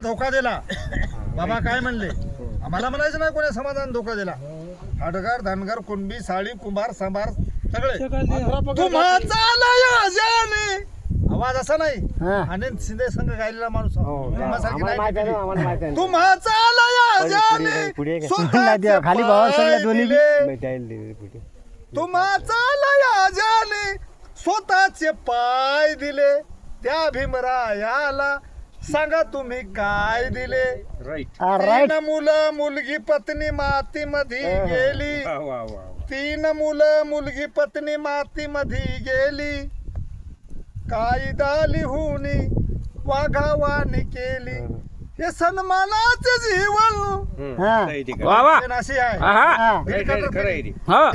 धोका दिला. बाबा काय म्हणले, आम्हाला म्हणायचं नाही कोणी समाजाने धोका दिला. हाडगार धनगर कुणबी साळी कुंभार सांभार सगळे तुम्हाचा लय जाणे. आवाज असा नाही आणि शिंदे संघ गायलेला माणूस तुम्हासारखी नाही. तुम्हाचा लय जाणे स्वतःचे खाली भावा सगळ्या दोन्ही दिले. तुम्हाचा लय जाणे स्वतःचे पाय दिले. त्या भीमरायाला सांगा तुम्ही काय दिले. तीन मुलं मुलगी पत्नी माती मध्ये गेली. तीन मुलं मुलगी पत्नी माती मध्ये गेली. कायदा लिहून वाघावानी केली. हे सन्मानाचे जीवन अशी आहे.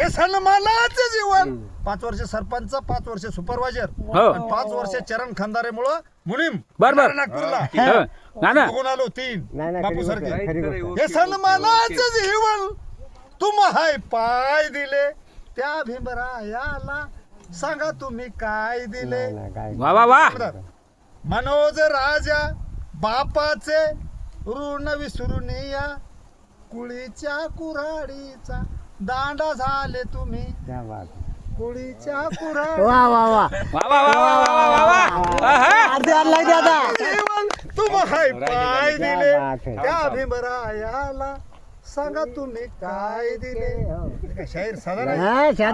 हे सन्मानाचे जीवन. 5 वर्ष सरपंच, 5 वर्ष सुपरवायझर, 5 वर्ष चरण खंदारेमुळं मुलीम नागपूरला बघून आलो. 3 बापू सारखे. हे सन्मानाचे जीवन तुम हाय पाय दिले. त्या भीमरायाला सांगा तुम्ही काय दिले. मनोज राजा बापाचे ऋण विसरून या. कुळीच्या कुऱ्हाडीचा दांडा झाले तुम्ही. कुळीच्या कुऱ्हाडी तुम हाय पाय दिले. त्या भीमरायाला सांगा तुम्ही काय दिले. शाहीर साधा नाही. शाहीर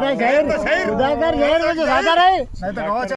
नाही तर गावाच्या